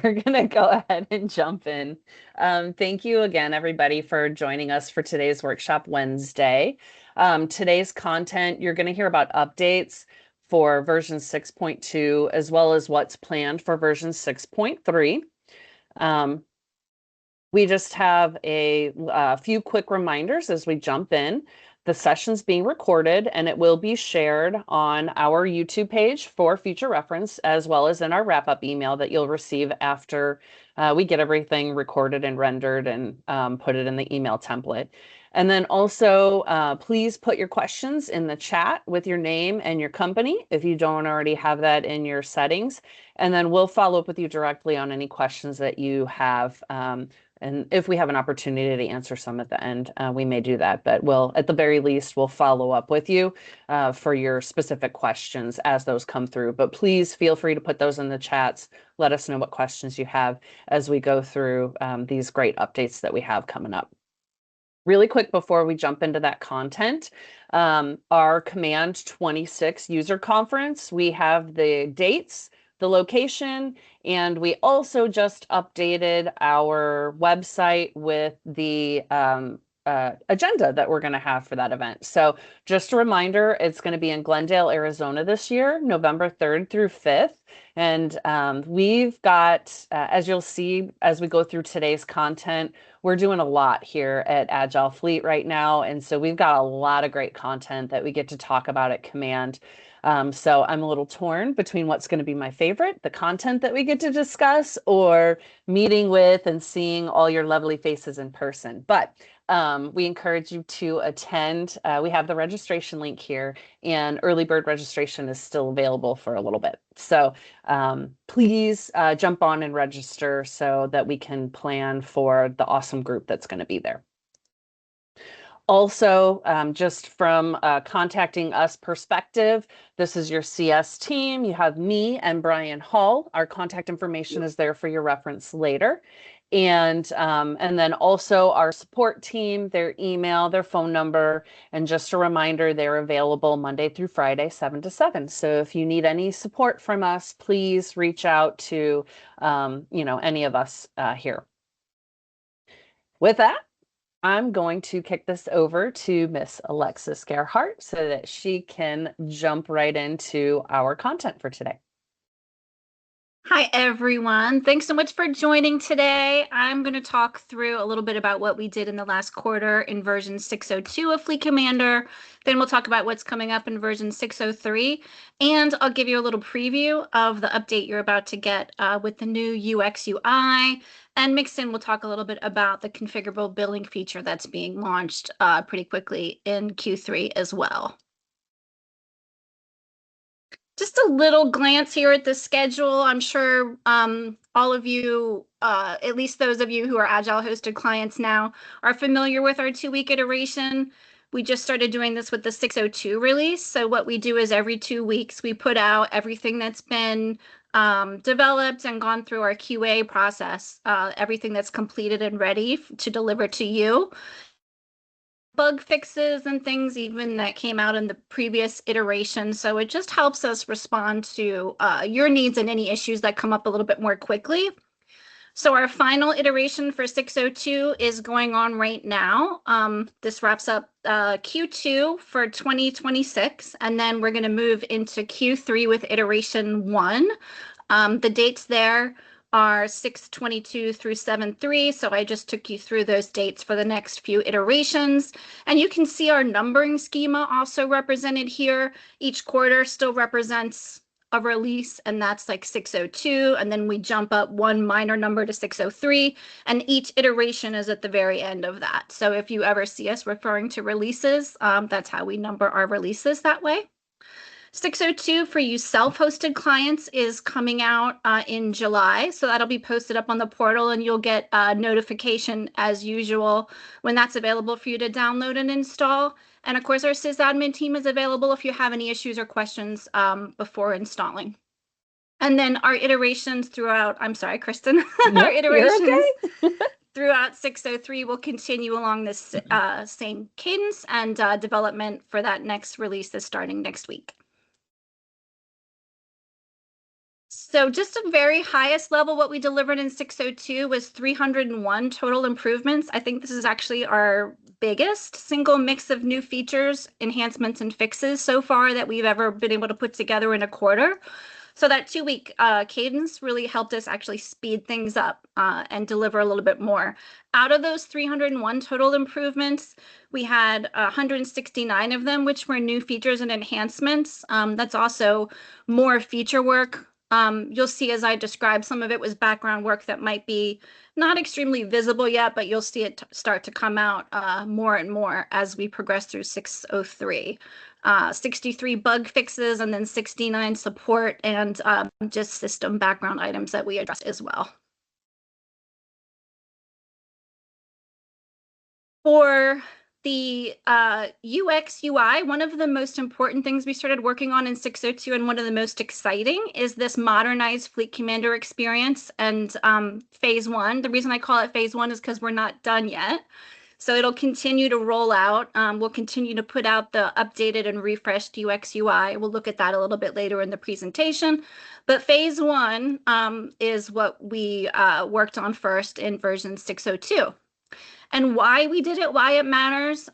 we're going to go ahead and jump in. Thank you again, everybody, for joining us for today's Workshop Wednesday. Today's content, you're going to hear about updates for version 6.2, as well as what's planned for version 6.3. We just have a few quick reminders as we jump in. The session's being recorded and it will be shared on our YouTube page for future reference, as well as in our wrap-up email that you'll receive after we get everything recorded and rendered and put it in the email template. And then also, please put your questions in the chat with your name and your company if you don't already have that in your settings. And then we'll follow up with you directly on any questions that you have. And if we have an opportunity to answer some at the end, we may do that. But at the very least, we'll follow up with you for your specific questions as those come through. But please feel free to put those in the chats. Let us know what questions you have as we go through these great updates that we have coming up. Really quick before we jump into that content, our Command 26 user conference, we have the dates, the location, and we also just updated our website with the agenda that we're going to have for that event. So just a reminder, it's going to be in Glendale, Arizona this year, November 3rd through 5th. And we've got, as you'll see, as we go through today's content, we're doing a lot here at Agile Fleet right now. And so we've got a lot of great content that we get to talk about at Command. So I'm a little torn between what's going to be my favorite, the content that we get to discuss, or meeting with and seeing all your lovely faces in person. But we encourage you to attend. We have the registration link here, and early bird registration is still available for a little bit. So please jump on and register so that we can plan for the awesome group that's going to be there. Also, just from contacting us perspective, this is your CS team. You have me and Brian Hall. Our contact information is there for your reference later. And then also our support team, their email, their phone number, and just a reminder, they're available Monday through Friday, 7 to 7. So if you need any support from us, please reach out to any of us here. With that, I'm going to kick this over to Miss Alexis Gearhart so that she can jump right into our content for today. Hi, everyone. Thanks so much for joining today. I'm going to talk through a little bit about what we did in the last quarter in version 6.02 of FleetCommander. Then we'll talk about what's coming up in version 6.03. And I'll give you a little preview of the update you're about to get with the new UX UI. And mixed in, we'll talk a little bit about the configurable billing feature that's being launched pretty quickly in Q3 as well. Just a little glance here at the schedule. I'm sure all of you, at least those of you who are Agile hosted clients now, are familiar with our 2-week iteration. We just started doing this with the 6.02 release. So what we do is every 2 weeks, we put out everything that's been developed and gone through our QA process, everything that's completed and ready to deliver to you. Bug fixes and things even that came out in the previous iteration. So it just helps us respond to your needs and any issues that come up a little bit more quickly. So our final iteration for 6.02 is going on right now. This wraps up Q2 for 2026, and then we're going to move into Q3 with iteration 1. The dates there are 6/22 through 7/3. So I just took you through those dates for the next few iterations. And you can see our numbering schema also represented here. Each quarter still represents a release, and that's like 6.02. And then we jump up one minor number to 6.03. And each iteration is at the very end of that. So if you ever see us referring to releases, that's how we number our releases that way. 6.02 for you self-hosted clients is coming out in July. So that'll be posted up on the portal, and you'll get a notification as usual when that's available for you to download and install. And of course, our sysadmin team is available if you have any issues or questions before installing. And then our iterations throughout, I'm sorry, Kristen, our iterations throughout 6.03 will continue along this same cadence, and development for that next release is starting next week. So just a very highest level, what we delivered in 602 was 301 total improvements. I think this is actually our biggest single mix of new features, enhancements, and fixes so far that we've ever been able to put together in a quarter. So that 2-week cadence really helped us actually speed things up and deliver a little bit more. Out of those 301 total improvements, we had 169 of them, which were new features and enhancements. That's also more feature work. You'll see as I describe, some of it was background work that might be not extremely visible yet, but you'll see it start to come out more and more as we progress through 603. 63 bug fixes, and then 69 support and just system background items that we addressed as well. For the UX UI, one of the most important things we started working on in 602 and one of the most exciting is this modernized FleetCommander experience and phase 1. The reason I call it phase 1 is because we're not done yet. So it'll continue to roll out. We'll continue to put out the updated and refreshed UX UI. We'll look at that a little bit later in the presentation. But phase 1 is what we worked on first in version 602. And why we did it, why it matters.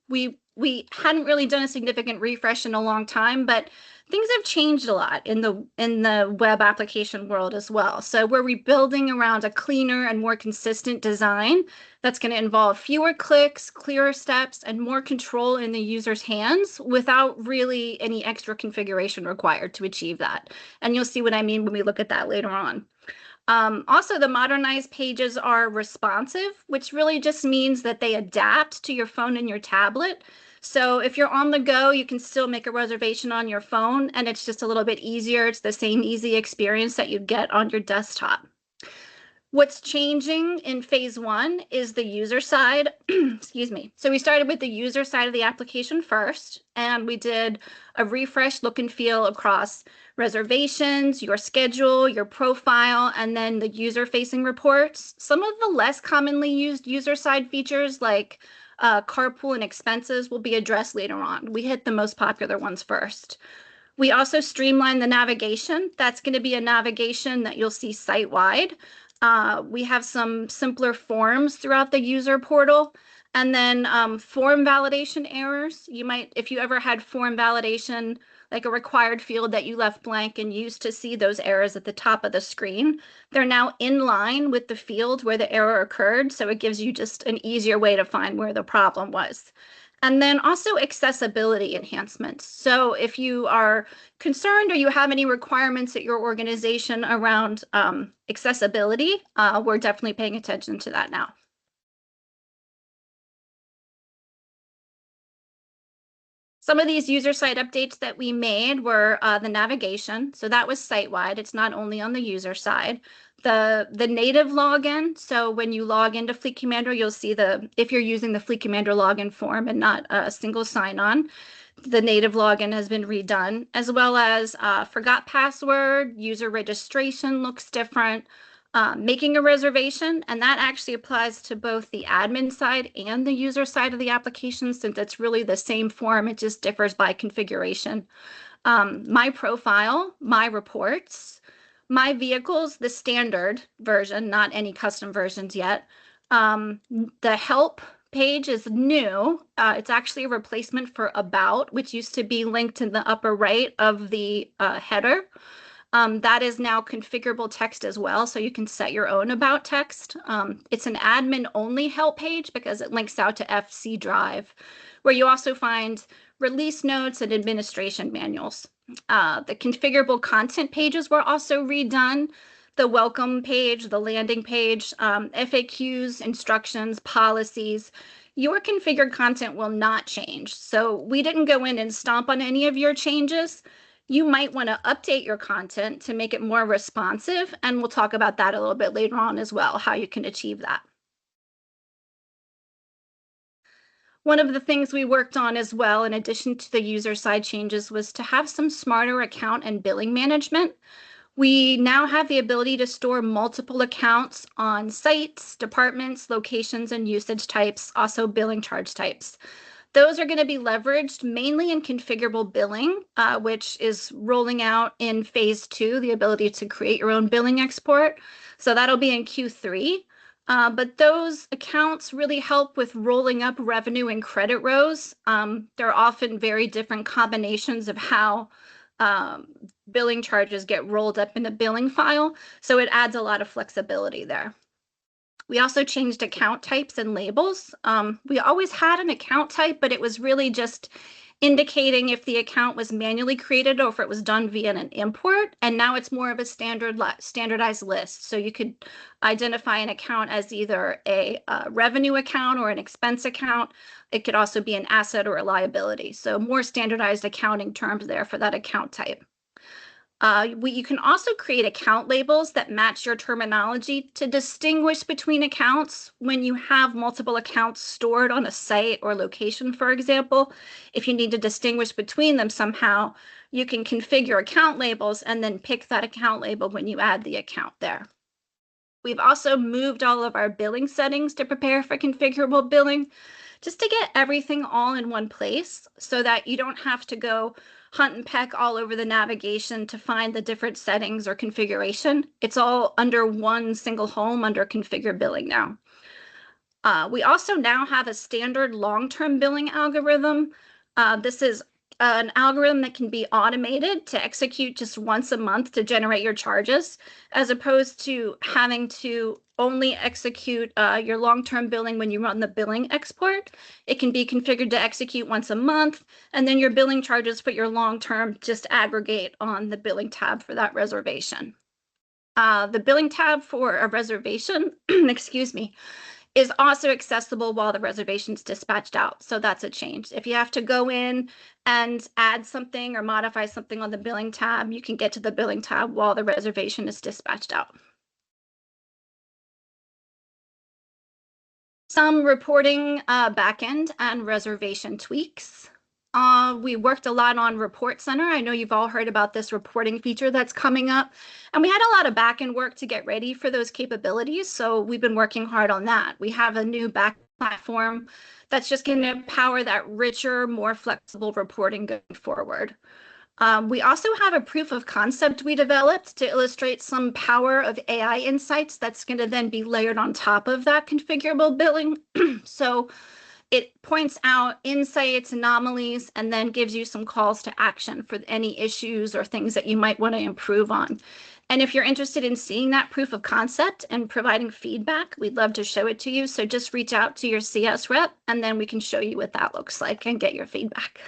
We hadn't really done a significant refresh in a long time, but things have changed a lot in the web application world as well. So we're rebuilding around a cleaner and more consistent design that's going to involve fewer clicks, clearer steps, and more control in the user's hands without really any extra configuration required to achieve that. And you'll see what I mean when we look at that later on. Also, the modernized pages are responsive, which really just means that they adapt to your phone and your tablet. So if you're on the go, you can still make a reservation on your phone, and it's just a little bit easier. It's the same easy experience that you get on your desktop. What's changing in phase 1 is the user side. Excuse me. So we started with the user side of the application first, and we did a refresh look and feel across reservations, your schedule, your profile, and then the user-facing reports. Some of the less commonly used user side features like carpool and expenses will be addressed later on. We hit the most popular ones first. We also streamlined the navigation. That's going to be a navigation that you'll see site-wide. We have some simpler forms throughout the user portal, and then form validation errors. You might, if you ever had form validation, like a required field that you left blank and used to see those errors at the top of the screen, they're now in line with the field where the error occurred, so it gives you just an easier way to find where the problem was. And then also accessibility enhancements. So if you are concerned or you have any requirements at your organization around accessibility, we're definitely paying attention to that now. Some of these user side updates that we made were the navigation. So that was site-wide. It's not only on the user side. The native login. So when you log into FleetCommander, you'll see if you're using the FleetCommander login form and not a single sign-on, the native login has been redone, as well as forgot password, user registration looks different. Making a reservation, and that actually applies to both the admin side and the user side of the application, since it's really the same form, it just differs by configuration. My profile, my reports, my vehicles, the standard version, not any custom versions yet. The help page is new. It's actually a replacement for about, which used to be linked in the upper right of the header. That is now configurable text as well, so you can set your own about text. It's an admin-only help page because it links out to FC Drive, where you also find release notes and administration manuals. The configurable content pages were also redone. The welcome page, the landing page, FAQs, instructions, policies. Your configured content will not change. So we didn't go in and stomp on any of your changes. You might want to update your content to make it more responsive, and we'll talk about that a little bit later on as well, how you can achieve that. One of the things we worked on as well, in addition to the user side changes, was to have some smarter account and billing management. We now have the ability to store multiple accounts on sites, departments, locations, and usage types, also billing charge types. Those are going to be leveraged mainly in configurable billing, which is rolling out in phase 2, the ability to create your own billing export. So that'll be in Q3. But those accounts really help with rolling up revenue and credit rows. There are often very different combinations of how billing charges get rolled up in the billing file. So it adds a lot of flexibility there. We also changed account types and labels. We always had an account type, but it was really just indicating if the account was manually created or if it was done via an import. And now it's more of a standardized list. So you could identify an account as either a revenue account or an expense account. It could also be an asset or a liability. So more standardized accounting terms there for that account type. You can also create account labels that match your terminology to distinguish between accounts when you have multiple accounts stored on a site or location, for example. If you need to distinguish between them somehow, you can configure account labels and then pick that account label when you add the account there. We've also moved all of our billing settings to prepare for configurable billing, just to get everything all in one place so that you don't have to go hunt and peck all over the navigation to find the different settings or configuration. It's all under one single home under configure billing now. We also now have a standard long-term billing algorithm. This is an algorithm that can be automated to execute just once a month to generate your charges, as opposed to having to only execute your long-term billing when you run the billing export. It can be configured to execute once a month, and then your billing charges for your long-term just aggregate on the billing tab for that reservation. The billing tab for a reservation, excuse me, is also accessible while the reservation's dispatched out. So that's a change. If you have to go in and add something or modify something on the billing tab, you can get to the billing tab while the reservation is dispatched out. Some reporting backend and reservation tweaks. We worked a lot on Report Center. I know you've all heard about this reporting feature that's coming up, and we had a lot of backend work to get ready for those capabilities. So we've been working hard on that. We have a new back platform that's just going to power that richer, more flexible reporting going forward. We also have a proof of concept we developed to illustrate some power of AI insights that's going to then be layered on top of that configurable billing. So it points out insights, anomalies, and then gives you some calls to action for any issues or things that you might want to improve on. And if you're interested in seeing that proof of concept and providing feedback, we'd love to show it to you. So just reach out to your CS rep, and then we can show you what that looks like and get your feedback.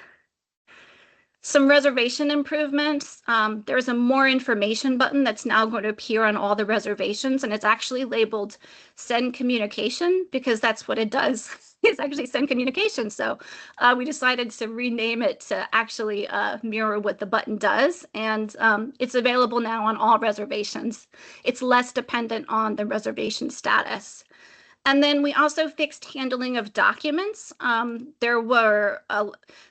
Some reservation improvements. There's a more information button that's now going to appear on all the reservations, and it's actually labeled send communication because that's what it does. It's actually send communication. So we decided to rename it to actually mirror what the button does, and it's available now on all reservations. It's less dependent on the reservation status. And then we also fixed handling of documents. There were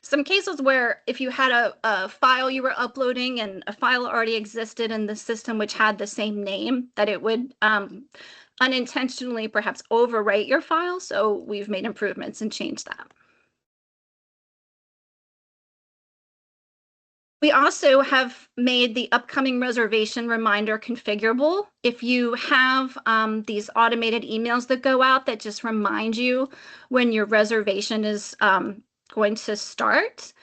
some cases where if you had a file you were uploading and a file already existed in the system which had the same name, that it would unintentionally perhaps overwrite your file. So we've made improvements and changed that. We also have made the upcoming reservation reminder configurable. If you have these automated emails that go out that just remind you when your reservation is going to start,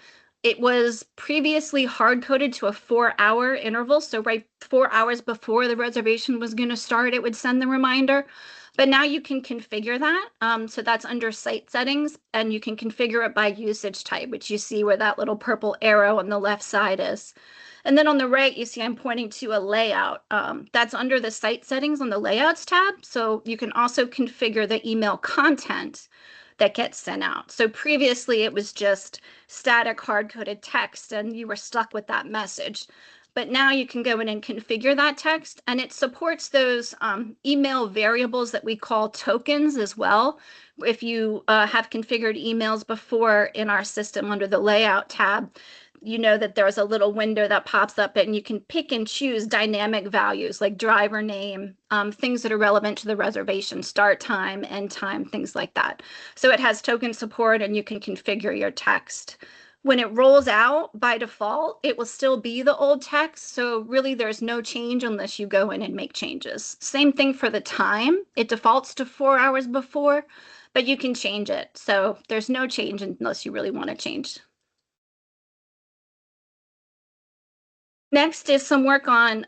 it was previously hard-coded to a 4-hour interval. So right 4 hours before the reservation was going to start, it would send the reminder. But now you can configure that. So that's under site settings, and you can configure it by usage type, which you see where that little purple arrow on the left side is. And then on the right, you see I'm pointing to a layout. That's under the site settings on the layouts tab. So you can also configure the email content that gets sent out. So previously it was just static hard-coded text and you were stuck with that message. But now you can go in and configure that text, and it supports those email variables that we call tokens as well. If you have configured emails before in our system under the layout tab, you know that there's a little window that pops up and you can pick and choose dynamic values like driver name, things that are relevant to the reservation, start time, end time, things like that. So it has token support and you can configure your text. When it rolls out by default, it will still be the old text. So really there's no change unless you go in and make changes. Same thing for the time. It defaults to 4 hours before, but you can change it. So there's no change unless you really want to change. Next is some work on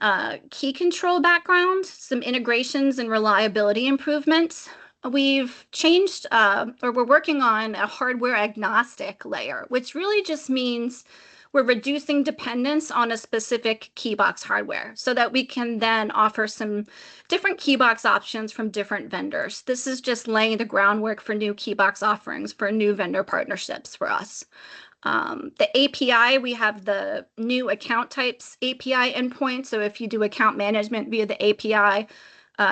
key control background, some integrations and reliability improvements. We've changed, or we're working on a hardware agnostic layer, which really just means we're reducing dependence on a specific keybox hardware so that we can then offer some different keybox options from different vendors. This is just laying the groundwork for new keybox offerings for new vendor partnerships for us. The API, we have the new account types API endpoint. So if you do account management via the API,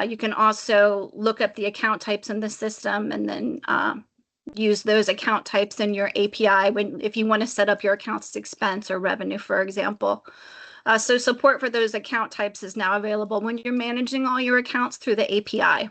you can also look up the account types in the system and then use those account types in your API if you want to set up your accounts expense or revenue, for example. So support for those account types is now available when you're managing all your accounts through the API.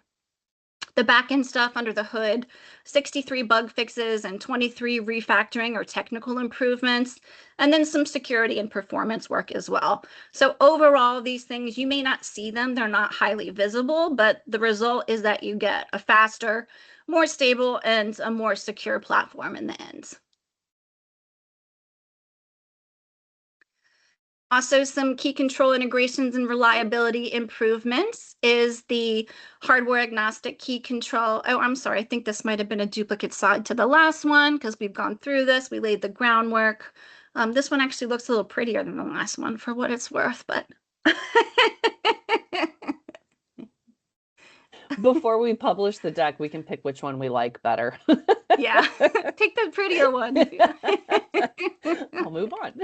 The backend stuff under the hood, 63 bug fixes and 23 refactoring or technical improvements, and then some security and performance work as well. So overall, these things, you may not see them, they're not highly visible, but the result is that you get a faster, more stable, and a more secure platform in the end. Also, some key control integrations and reliability improvements is the hardware agnostic key control. Oh, I'm sorry. I think this might have been a duplicate slide to the last one because we've gone through this. We laid the groundwork. This one actually looks a little prettier than the last one for what it's worth, but. Before we publish the deck, we can pick which one we like better. Yeah, pick the prettier one. I'll move on.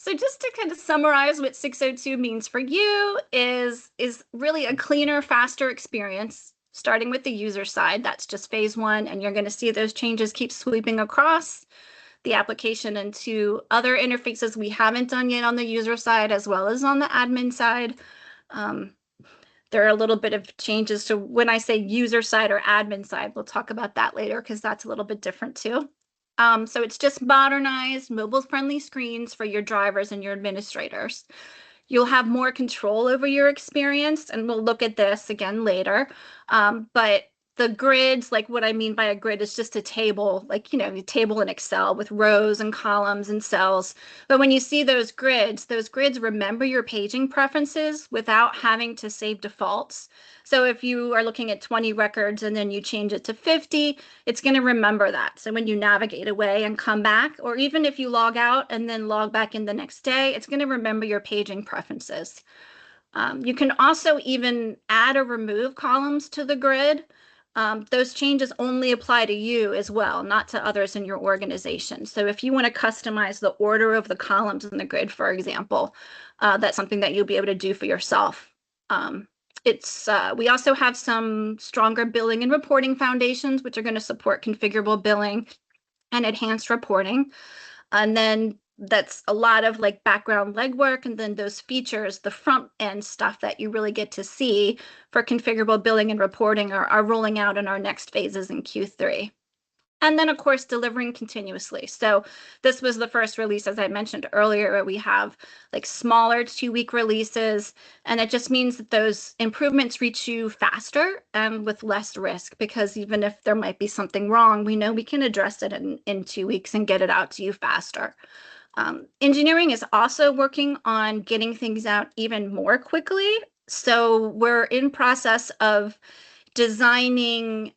So just to kind of summarize what 602 means for you is really a cleaner, faster experience, starting with the user side. That's just phase one, and you're going to see those changes keep sweeping across the application into other interfaces we haven't done yet on the user side, as well as on the admin side. There are a little bit of changes to when I say user side or admin side. We'll talk about that later because that's a little bit different too. So it's just modernized, mobile-friendly screens for your drivers and your administrators. You'll have more control over your experience, and we'll look at this again later. But the grids, like what I mean by a grid is just a table, like, a table in Excel with rows and columns and cells. But when you see those grids remember your paging preferences without having to save defaults. So if you are looking at 20 records and then you change it to 50, it's going to remember that. So when you navigate away and come back, or even if you log out and then log back in the next day, it's going to remember your paging preferences. You can also even add or remove columns to the grid. Those changes only apply to you as well, not to others in your organization. So if you want to customize the order of the columns in the grid, for example, that's something that you'll be able to do for yourself. We also have some stronger billing and reporting foundations, which are going to support configurable billing and enhanced reporting. And then that's a lot of like background legwork, and then those features, the front end stuff that you really get to see for configurable billing and reporting are rolling out in our next phases in Q3. And then, of course, delivering continuously. So this was the first release, as I mentioned earlier, where we have like smaller 2-week releases. And it just means that those improvements reach you faster and with less risk, because even if there might be something wrong, we know we can address it in 2 weeks and get it out to you faster. Engineering is also working on getting things out even more quickly. So we're in process of designing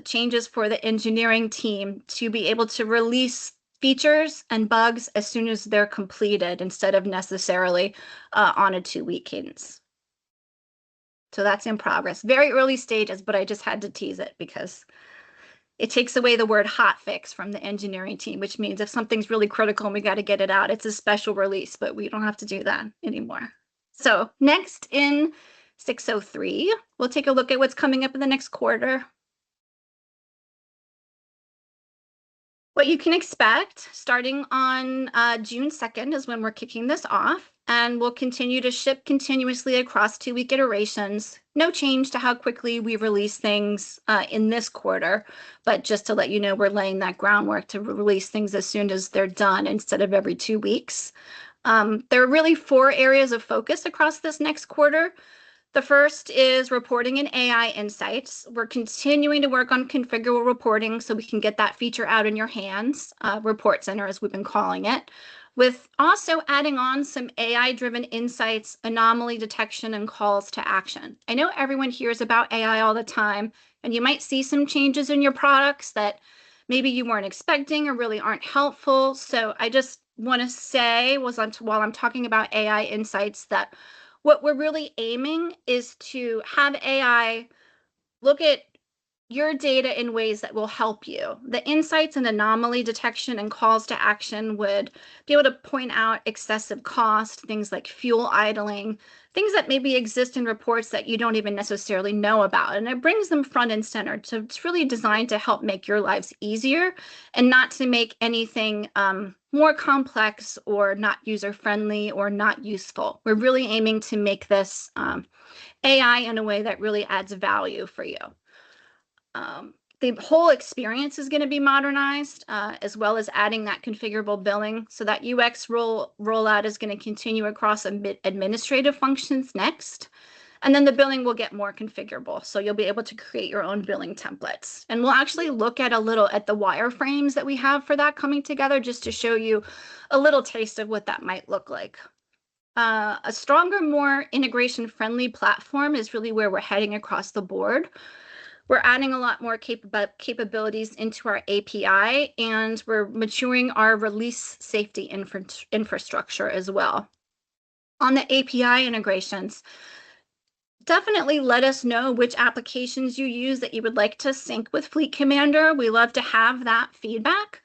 changes for the engineering team to be able to release features and bugs as soon as they're completed instead of necessarily on a 2-week cadence. So that's in progress. Very early stages, but I just had to tease it because it takes away the word hot fix from the engineering team, which means if something's really critical and we got to get it out, it's a special release, but we don't have to do that anymore. So next in 603, we'll take a look at what's coming up in the next quarter. What you can expect starting on June 2nd is when we're kicking this off, and we'll continue to ship continuously across 2-week iterations. No change to how quickly we release things in this quarter, but just to let you know, we're laying that groundwork to release things as soon as they're done instead of every 2 weeks. There are really 4 areas of focus across this next quarter. The first is reporting and AI insights. We're continuing to work on configurable reporting so we can get that feature out in your hands, report center as we've been calling it, with also adding on some AI-driven insights, anomaly detection, and calls to action. I know everyone hears about AI all the time, and you might see some changes in your products that maybe you weren't expecting or really aren't helpful. So I just want to say, while I'm talking about AI insights, that what we're really aiming is to have AI look at your data in ways that will help you. The insights and anomaly detection and calls to action would be able to point out excessive cost, things like fuel idling, things that maybe exist in reports that you don't even necessarily know about. And it brings them front and center. So it's really designed to help make your lives easier and not to make anything more complex or not user-friendly or not useful. We're really aiming to make this AI in a way that really adds value for you. The whole experience is going to be modernized, as well as adding that configurable billing. So that UX rollout is going to continue across administrative functions next. And then the billing will get more configurable. So you'll be able to create your own billing templates. And we'll actually look at the wireframes that we have for that coming together, just to show you a little taste of what that might look like. A stronger, more integration-friendly platform is really where we're heading across the board. We're adding a lot more capabilities into our API, and we're maturing our release safety infrastructure as well. On the API integrations, definitely let us know which applications you use that you would like to sync with FleetCommander. We love to have that feedback.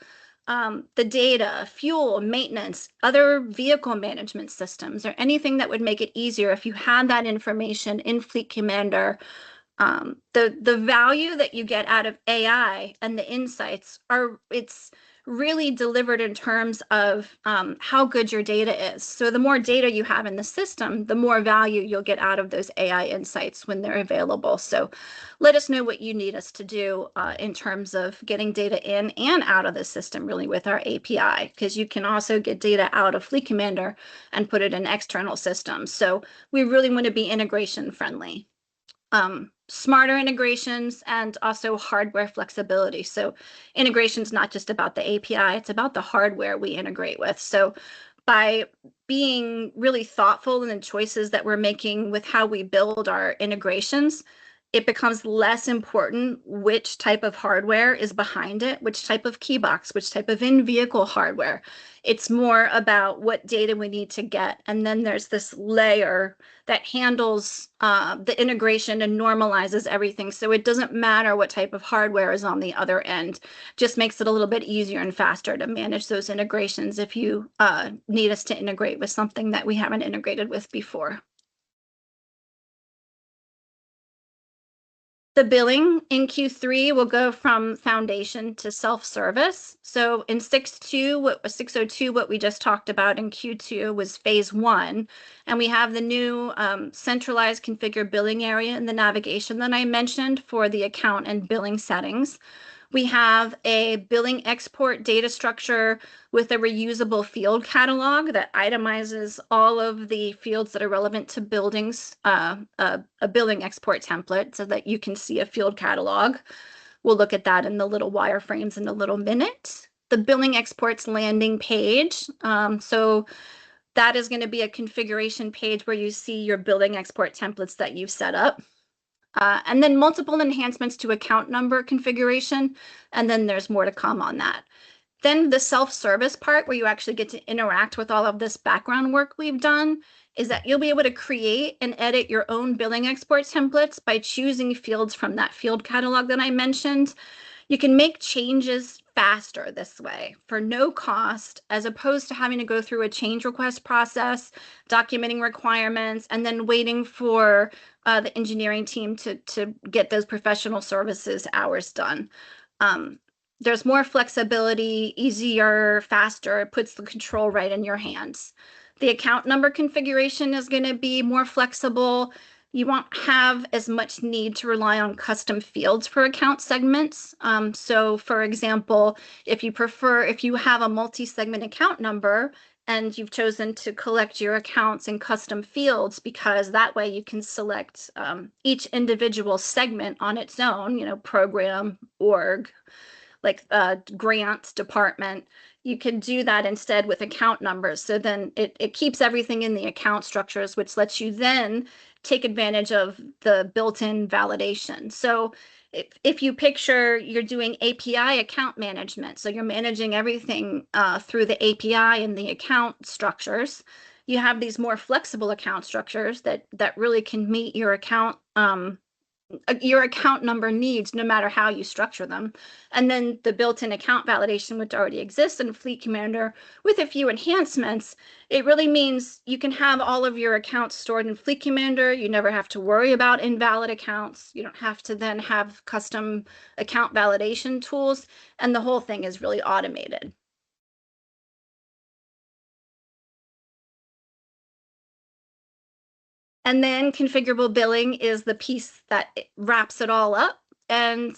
The data, fuel, maintenance, other vehicle management systems, or anything that would make it easier if you had that information in FleetCommander. The value that you get out of AI and the insights it's really delivered in terms of how good your data is. So the more data you have in the system, the more value you'll get out of those AI insights when they're available. So let us know what you need us to do in terms of getting data in and out of the system, really, with our API, because you can also get data out of FleetCommander and put it in external systems. So we really want to be integration friendly. Smarter integrations and also hardware flexibility. So integration is not just about the API, it's about the hardware we integrate with. So by being really thoughtful in the choices that we're making with how we build our integrations, it becomes less important which type of hardware is behind it, which type of key box, which type of in-vehicle hardware. It's more about what data we need to get. And then there's this layer that handles the integration and normalizes everything. So it doesn't matter what type of hardware is on the other end. Just makes it a little bit easier and faster to manage those integrations if you need us to integrate with something that we haven't integrated with before. The billing in Q3 will go from foundation to self-service. So in 6.02, what we just talked about in Q2 was phase 1. And we have the new centralized configure billing area in the navigation that I mentioned for the account and billing settings. We have a billing export data structure with a reusable field catalog that itemizes all of the fields that are relevant to buildings, a billing export template so that you can see a field catalog. We'll look at that in the little wireframes in a little minute. The billing exports landing page. So that is going to be a configuration page where you see your billing export templates that you've set up. And then multiple enhancements to account number configuration, and then there's more to come on that. Then the self-service part, where you actually get to interact with all of this background work we've done, is that you'll be able to create and edit your own billing export templates by choosing fields from that field catalog that I mentioned. You can make changes faster this way for no cost, as opposed to having to go through a change request process, documenting requirements, and then waiting for the engineering team to get those professional services hours done. There's more flexibility, easier, faster. It puts the control right in your hands. The account number configuration is going to be more flexible. You won't have as much need to rely on custom fields for account segments. So for example, if you have a multi-segment account number and you've chosen to collect your accounts in custom fields, because that way you can select each individual segment on its own, program, org, like grants department, you can do that instead with account numbers. So then it keeps everything in the account structures, which lets you then take advantage of the built-in validation. So if you picture you're doing API account management, so you're managing everything through the API and the account structures, you have these more flexible account structures that really can meet your account number needs no matter how you structure them. And then the built-in account validation, which already exists in FleetCommander with a few enhancements, it really means you can have all of your accounts stored in FleetCommander. You never have to worry about invalid accounts. You don't have to then have custom account validation tools, and the whole thing is really automated. And then configurable billing is the piece that wraps it all up. And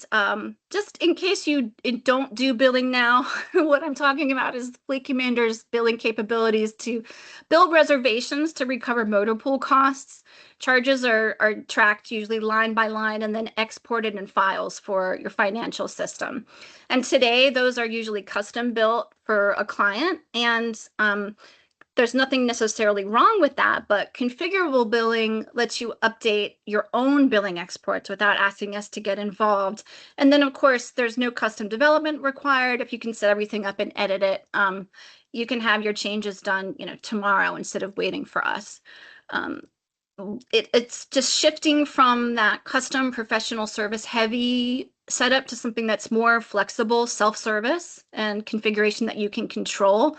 just in case you don't do billing now, what I'm talking about is FleetCommander's billing capabilities to build reservations to recover motor pool costs. Charges are tracked usually line by line and then exported in files for your financial system. And today, those are usually custom built for a client. And there's nothing necessarily wrong with that, but configurable billing lets you update your own billing exports without asking us to get involved. And then, of course, there's no custom development required. If you can set everything up and edit it, you can have your changes done, tomorrow instead of waiting for us. It's just shifting from that custom professional service heavy setup to something that's more flexible, self-service, and configuration that you can control.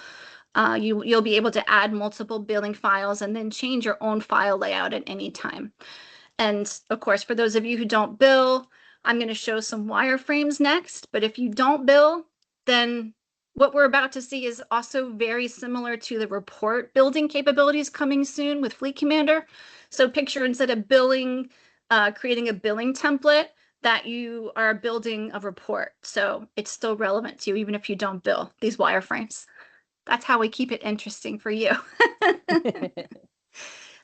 You'll be able to add multiple billing files and then change your own file layout at any time. And of course, for those of you who don't bill, I'm going to show some wireframes next. But if you don't bill, then what we're about to see is also very similar to the report building capabilities coming soon with FleetCommander. So picture, instead of billing, creating a billing template, that you are building a report. So it's still relevant to you even if you don't bill these wireframes. That's how we keep it interesting for you.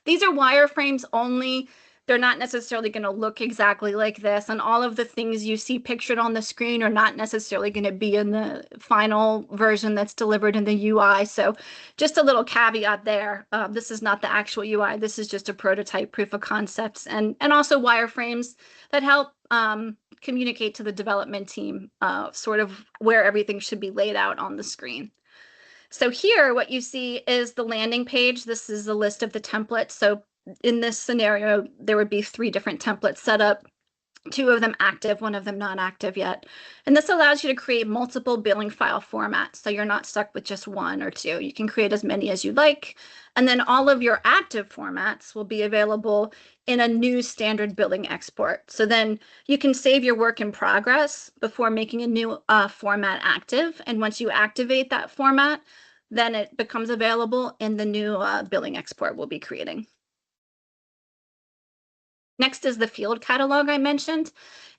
These are wireframes only. They're not necessarily going to look exactly like this. And all of the things you see pictured on the screen are not necessarily going to be in the final version that's delivered in the UI. So just a little caveat there. This is not the actual UI. This is just a prototype proof of concepts, and also wireframes that help communicate to the development team sort of where everything should be laid out on the screen. So here, what you see is the landing page. This is a list of the templates. So in this scenario, there would be 3 different templates set up, 2 of them active, 1 of them not active yet. And this allows you to create multiple billing file formats. So you're not stuck with just 1 or 2. You can create as many as you like. And then all of your active formats will be available in a new standard billing export. So then you can save your work in progress before making a new format active. And once you activate that format, then it becomes available in the new billing export we'll be creating. Next is the field catalog I mentioned.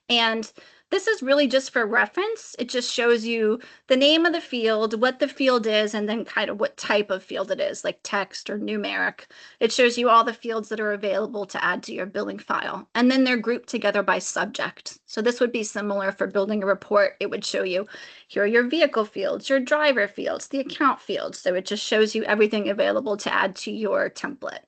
And this is really just for reference. It just shows you the name of the field, what the field is, and then kind of what type of field it is, like text or numeric. It shows you all the fields that are available to add to your billing file. And then they're grouped together by subject. So this would be similar for building a report. It would show you, here are your vehicle fields, your driver fields, the account fields. So it just shows you everything available to add to your template.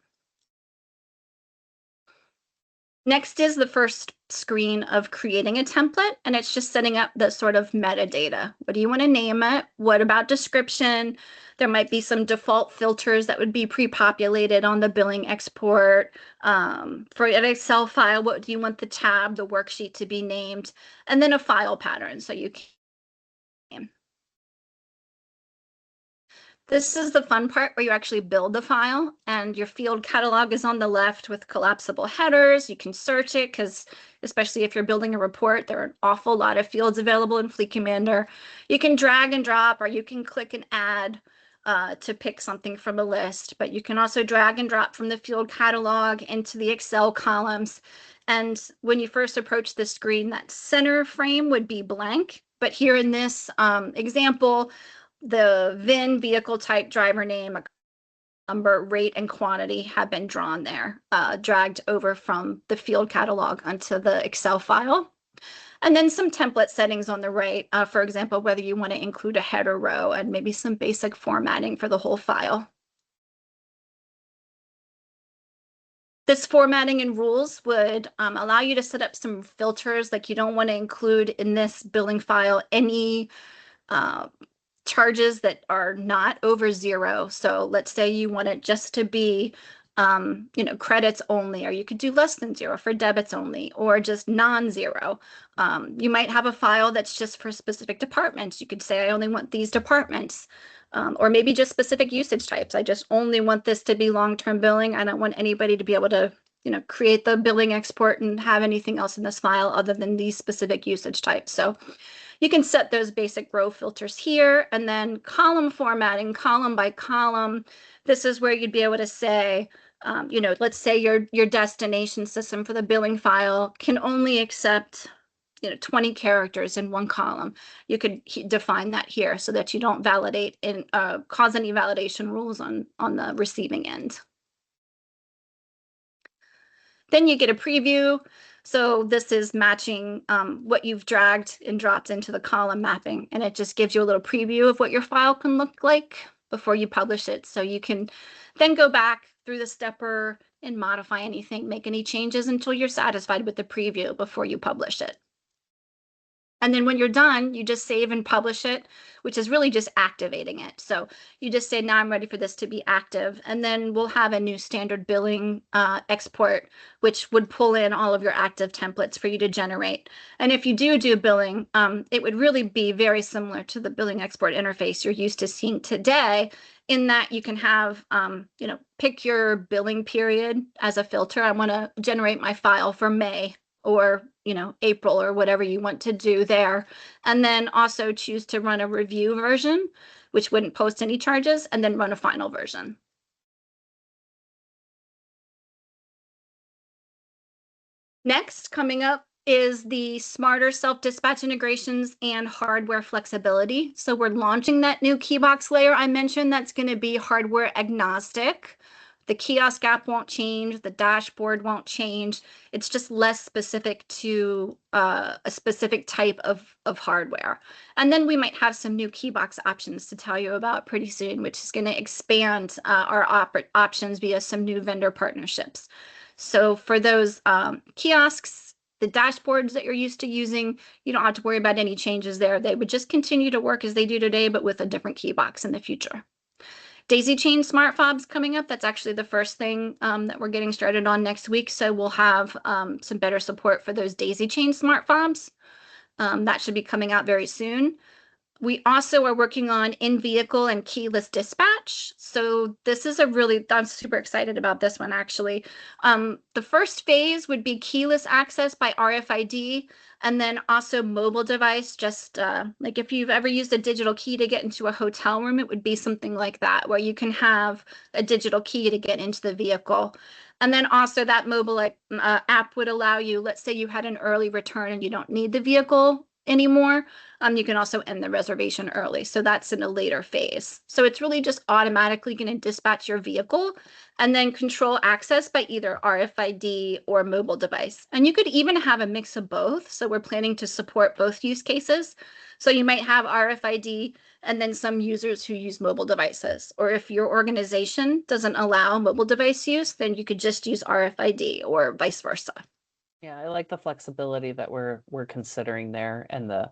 Next is the first screen of creating a template, and it's just setting up the sort of metadata. What do you want to name it? What about description? There might be some default filters that would be pre-populated on the billing export. For an Excel file, what do you want the tab, the worksheet to be named? And then a file pattern, so you can. This is the fun part where you actually build the file, and your field catalog is on the left with collapsible headers. You can search it because, especially if you're building a report, there are an awful lot of fields available in FleetCommander. You can drag and drop, or you can click and add to pick something from a list, but you can also drag and drop from the field catalog into the Excel columns. And when you first approach the screen, that center frame would be blank. But here in this example, the VIN, vehicle type, driver name, number, rate, and quantity have been drawn there, dragged over from the field catalog onto the Excel file. And then some template settings on the right, for example, whether you want to include a header row and maybe some basic formatting for the whole file. This formatting and rules would allow you to set up some filters, like you don't want to include in this billing file any charges that are not over 0. So let's say you want it just to be, credits only, or you could do less than 0 for debits only, or just non-zero. You might have a file that's just for specific departments. You could say, I only want these departments, or maybe just specific usage types. I just only want this to be long-term billing. I don't want anybody to be able to, create the billing export and have anything else in this file other than these specific usage types. So you can set those basic row filters here, and then column formatting, column by column. This is where you'd be able to say, let's say your destination system for the billing file can only accept 20 characters in one column. You could define that here so that you don't validate and cause any validation rules on the receiving end. Then you get a preview. So this is matching what you've dragged and dropped into the column mapping, and it just gives you a little preview of what your file can look like before you publish it. So you can then go back through the stepper and modify anything, make any changes until you're satisfied with the preview before you publish it. And then when you're done, you just save and publish it, which is really just activating it. So you just say, now I'm ready for this to be active. And then we'll have a new standard billing export, which would pull in all of your active templates for you to generate. And if you do billing, it would really be very similar to the billing export interface you're used to seeing today, in that you can have, pick your billing period as a filter. I want to generate my file for May, or April, or whatever you want to do there. And then also choose to run a review version, which wouldn't post any charges, and then run a final version. Next, coming up is the smarter self-dispatch integrations and hardware flexibility. So we're launching that new keybox layer I mentioned that's going to be hardware agnostic. The kiosk app won't change, the dashboard won't change. It's just less specific to a specific type of hardware. And then we might have some new keybox options to tell you about pretty soon, which is going to expand our options via some new vendor partnerships. So for those kiosks, the dashboards that you're used to using, you don't have to worry about any changes there. They would just continue to work as they do today, but with a different keybox in the future. Daisy chain smart fobs coming up. That's actually the first thing that we're getting started on next week. So we'll have some better support for those daisy chain smart fobs. That should be coming out very soon. We also are working on in-vehicle and keyless dispatch. So this is I'm super excited about this one, actually. The first phase would be keyless access by RFID, and then also mobile device, just like if you've ever used a digital key to get into a hotel room, it would be something like that, where you can have a digital key to get into the vehicle. And then also that mobile app would allow you, let's say you had an early return and you don't need the vehicle anymore, you can also end the reservation early. So that's in a later phase. So it's really just automatically going to dispatch your vehicle and then control access by either RFID or mobile device. And you could even have a mix of both. So we're planning to support both use cases. So you might have RFID and then some users who use mobile devices. Or if your organization doesn't allow mobile device use, then you could just use RFID, or vice versa. Yeah, I like the flexibility that we're considering there, and the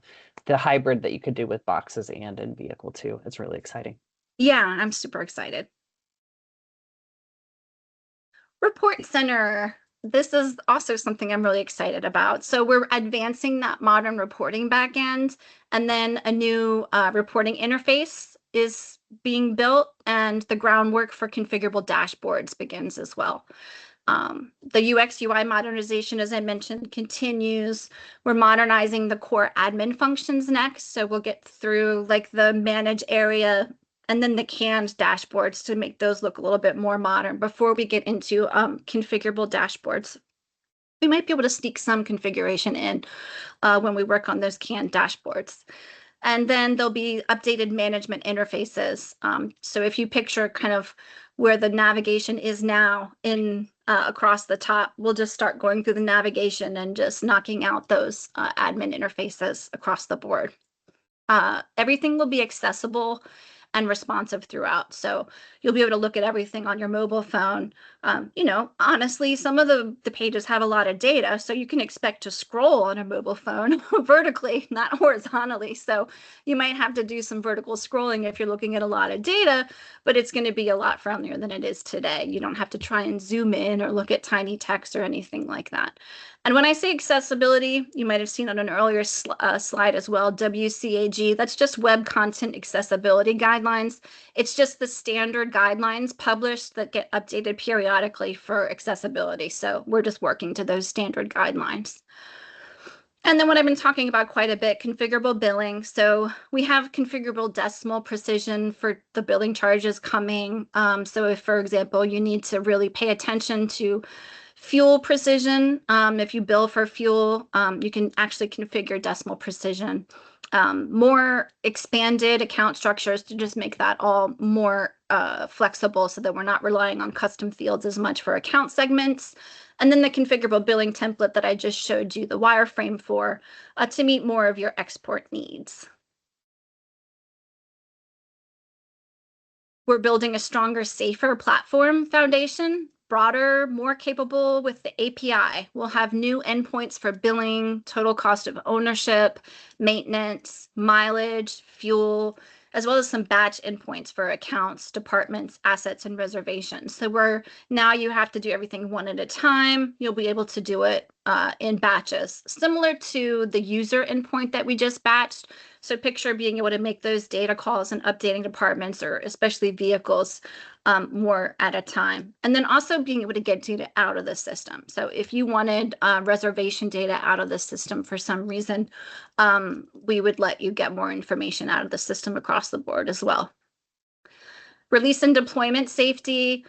hybrid that you could do with boxes and in vehicle too. It's really exciting. Yeah, I'm super excited. Report Center. This is also something I'm really excited about. So we're advancing that modern reporting backend, and then a new reporting interface is being built, and the groundwork for configurable dashboards begins as well. The UX UI modernization, as I mentioned, continues. We're modernizing the core admin functions next. So we'll get through like the manage area and then the canned dashboards to make those look a little bit more modern before we get into configurable dashboards. We might be able to sneak some configuration in when we work on those canned dashboards. And then there'll be updated management interfaces. So if you picture kind of where the navigation is now in across the top, we'll just start going through the navigation and just knocking out those admin interfaces across the board. Everything will be accessible and responsive throughout. So you'll be able to look at everything on your mobile phone. Honestly, some of the pages have a lot of data, so you can expect to scroll on a mobile phone vertically, not horizontally. So you might have to do some vertical scrolling if you're looking at a lot of data, but it's going to be a lot friendlier than it is today. You don't have to try and zoom in or look at tiny text or anything like that. And when I say accessibility, you might have seen on an earlier slide as well, WCAG, that's just Web Content Accessibility Guidelines. It's just the standard guidelines published that get updated periodically for accessibility. So we're just working to those standard guidelines. And then what I've been talking about quite a bit, configurable billing. So we have configurable decimal precision for the billing charges coming. So if, for example, you need to really pay attention to fuel precision, if you bill for fuel, you can actually configure decimal precision. More expanded account structures to just make that all more flexible so that we're not relying on custom fields as much for account segments. And then the configurable billing template that I just showed you the wireframe for to meet more of your export needs. We're building a stronger, safer platform foundation, broader, more capable with the API. We'll have new endpoints for billing, total cost of ownership, maintenance, mileage, fuel, as well as some batch endpoints for accounts, departments, assets, and reservations. So now you have to do everything one at a time. You'll be able to do it in batches, similar to the user endpoint that we just batched. So picture being able to make those data calls and updating departments or especially vehicles more at a time. And then also being able to get data out of the system. So if you wanted reservation data out of the system for some reason, we would let you get more information out of the system across the board as well. Release and deployment safety.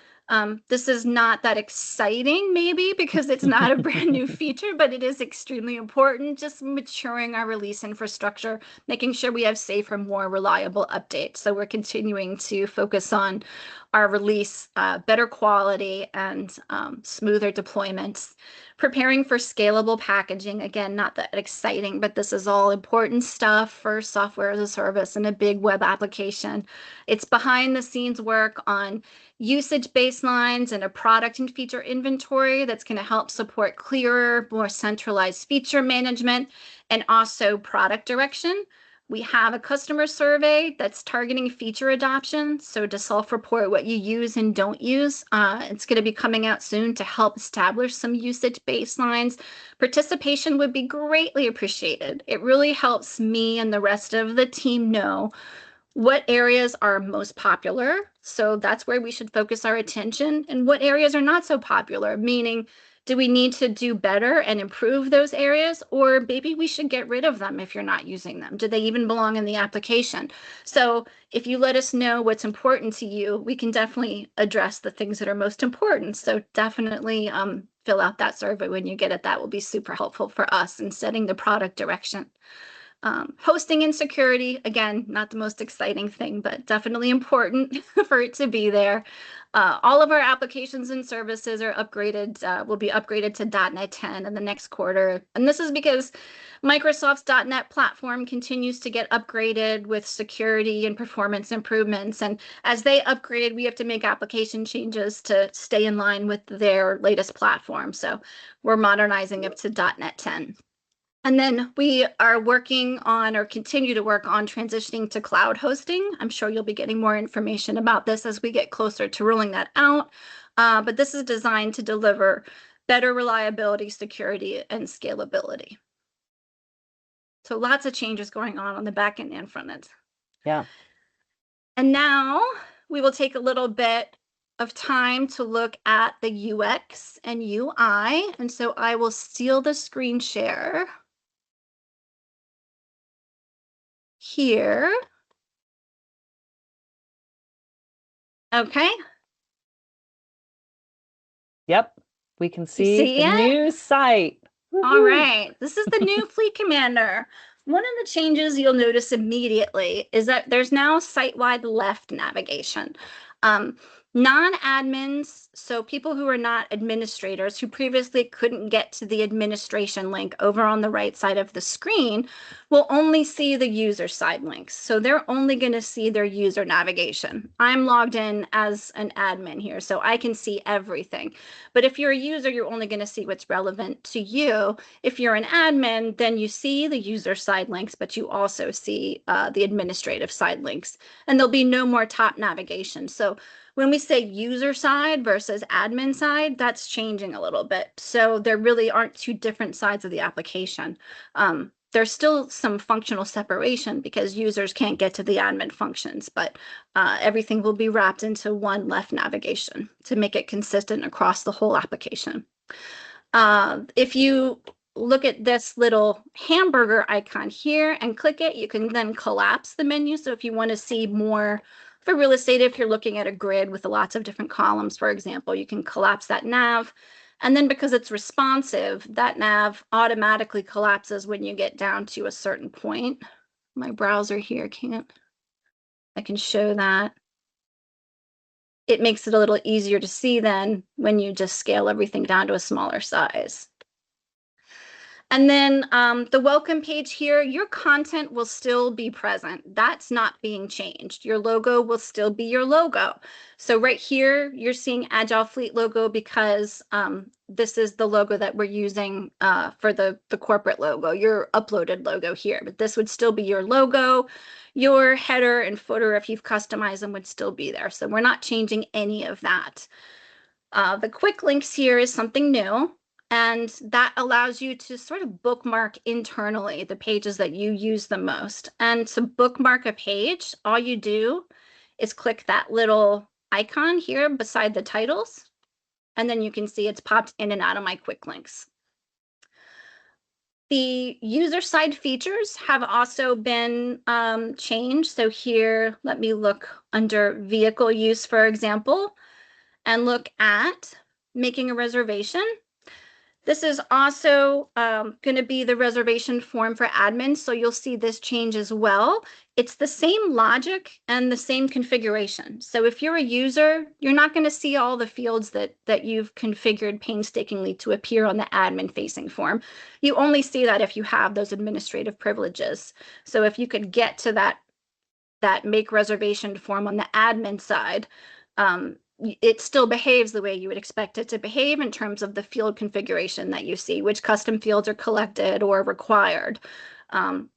This is not that exciting, maybe, because it's not a brand new feature, but it is extremely important. Just maturing our release infrastructure, making sure we have safer, more reliable updates. So we're continuing to focus on our release, better quality, and smoother deployments. Preparing for scalable packaging. Again, not that exciting, but this is all important stuff for software as a service and a big web application. It's behind the scenes work on usage baselines and a product and feature inventory that's going to help support clearer, more centralized feature management and also product direction. We have a customer survey that's targeting feature adoption. So to self-report what you use and don't use, it's going to be coming out soon to help establish some usage baselines. Participation would be greatly appreciated. It really helps me and the rest of the team know what areas are most popular. So that's where we should focus our attention, and what areas are not so popular, meaning do we need to do better and improve those areas, or maybe we should get rid of them if you're not using them? Do they even belong in the application? So if you let us know what's important to you, we can definitely address the things that are most important. So definitely fill out that survey when you get it. That will be super helpful for us in setting the product direction. Hosting and security, again, not the most exciting thing, but definitely important for it to be there. All of our applications and services are upgraded, will be upgraded to .NET 10 in the next quarter. And this is because Microsoft's .NET platform continues to get upgraded with security and performance improvements. And as they upgrade, we have to make application changes to stay in line with their latest platform. So we're modernizing up to .NET 10. And then we are working on, or continue to work on, transitioning to cloud hosting. I'm sure you'll be getting more information about this as we get closer to rolling that out. But this is designed to deliver better reliability, security, and scalability. So lots of changes going on the back end and front end. Yeah. And now we will take a little bit of time to look at the UX and UI. And so I will seal the screen share here. Okay. Yep, we can You see see the it? new site. All Woohoo. right, this is the new FleetCommander. One of the changes you'll notice immediately is that there's now site-wide left navigation. Non-admins, so people who are not administrators who previously couldn't get to the administration link over on the right side of the screen, will only see the user side links. So they're only going to see their user navigation. I'm logged in as an admin here, so I can see everything. But if you're a user, you're only going to see what's relevant to you. If you're an admin, then you see the user side links, but you also see the administrative side links. And there'll be no more top navigation. So when we say user side versus admin side, that's changing a little bit. So there really aren't two different sides of the application. There's still some functional separation because users can't get to the admin functions, but everything will be wrapped into one left navigation to make it consistent across the whole application. If you look at this little hamburger icon here and click it, you can then collapse the menu. So if you want to see more for real estate, if you're looking at a grid with lots of different columns, for example, you can collapse that nav. And then because it's responsive, that nav automatically collapses when you get down to a certain point. My browser here I can show that. It makes it a little easier to see then when you just scale everything down to a smaller size. And then the welcome page here, your content will still be present. That's not being changed. Your logo will still be your logo. So right here, you're seeing Agile Fleet logo because this is the logo that we're using for the corporate logo, your uploaded logo here. But this would still be your logo. Your header and footer, if you've customized them, would still be there. So we're not changing any of that. The quick links here is something new. And that allows you to sort of bookmark internally the pages that you use the most. And to bookmark a page, all you do is click that little icon here beside the titles. And then you can see it's popped in and out of my quick links. The user side features have also been changed. So here, let me look under vehicle use, for example, and look at making a reservation. This is also going to be the reservation form for admins, so you'll see this change as well. It's the same logic and the same configuration. So if you're a user, you're not going to see all the fields that you've configured painstakingly to appear on the admin-facing form. You only see that if you have those administrative privileges. So if you could get to that make reservation form on the admin side, it still behaves the way you would expect it to behave in terms of the field configuration that you see, which custom fields are collected or required.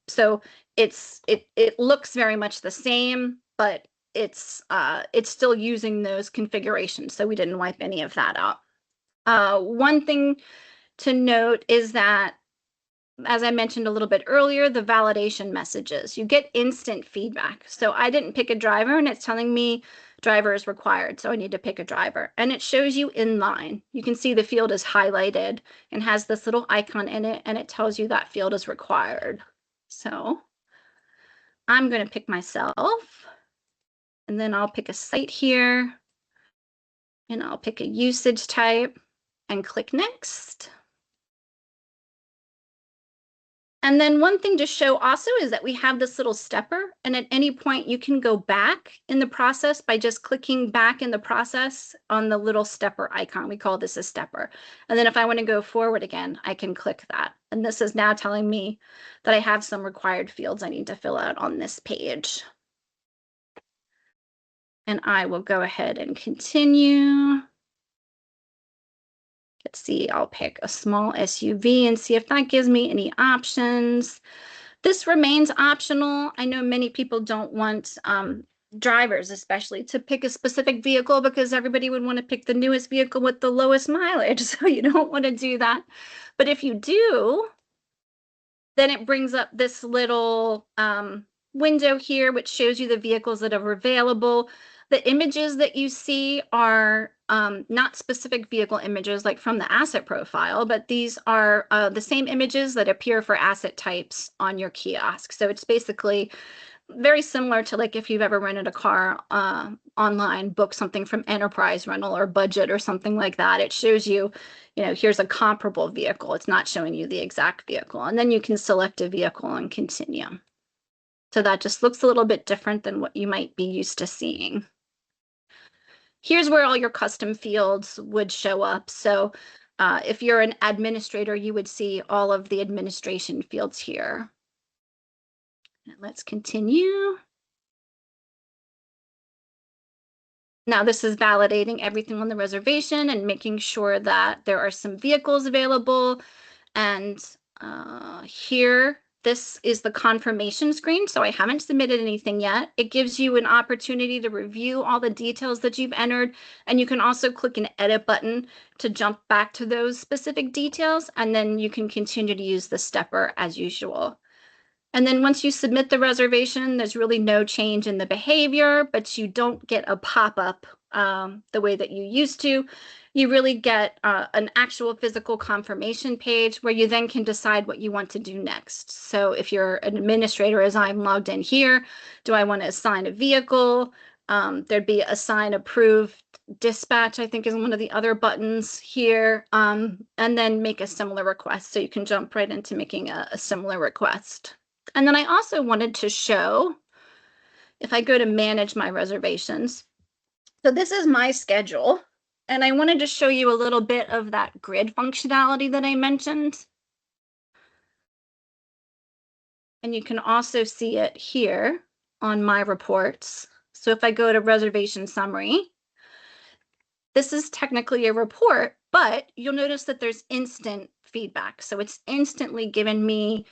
So it looks very much the same, but it's still using those configurations. So we didn't wipe any of that out. One thing to note is that, as I mentioned a little bit earlier, the validation messages, you get instant feedback. So I didn't pick a driver and it's telling me driver is required. So I need to pick a driver, and it shows you in line. You can see the field is highlighted and has this little icon in it, and it tells you that field is required. So I'm going to pick myself, and then I'll pick a site here, and I'll pick a usage type and click next. And then one thing to show also is that we have this little stepper, and at any point you can go back in the process by just clicking back in the process on the little stepper icon. We call this a stepper. And then if I want to go forward again, I can click that. And this is now telling me that I have some required fields I need to fill out on this page. And I will go ahead and continue. Let's see, I'll pick a small SUV and see if that gives me any options. This remains optional. I know many people don't want drivers, especially, to pick a specific vehicle because everybody would want to pick the newest vehicle with the lowest mileage. So you don't want to do that. But if you do, then it brings up this little window here, which shows you the vehicles that are available. The images that you see are not specific vehicle images like from the asset profile, but these are the same images that appear for asset types on your kiosk. So it's basically very similar to like if you've ever rented a car online, booked something from Enterprise Rental or Budget or something like that. It shows you, here's a comparable vehicle. It's not showing you the exact vehicle. And then you can select a vehicle and continue. So that just looks a little bit different than what you might be used to seeing. Here's where all your custom fields would show up. So if you're an administrator, you would see all of the administration fields here. And let's continue. Now this is validating everything on the reservation and making sure that there are some vehicles available. And here, this is the confirmation screen. So I haven't submitted anything yet. It gives you an opportunity to review all the details that you've entered. And you can also click an edit button to jump back to those specific details. And then you can continue to use the stepper as usual. And then once you submit the reservation, there's really no change in the behavior, but you don't get a pop-up the way that you used to. You really get an actual physical confirmation page where you then can decide what you want to do next. So if you're an administrator, as I'm logged in here, do I want to assign a vehicle? There'd be assign approved dispatch, I think is one of the other buttons here, and then make a similar request. So you can jump right into making a similar request. And then I also wanted to show, if I go to manage my reservations, so this is my schedule, and I wanted to show you a little bit of that grid functionality that I mentioned. And you can also see it here on my reports. So if I go to reservation summary, this is technically a report, but you'll notice that there's instant feedback. So it's instantly given me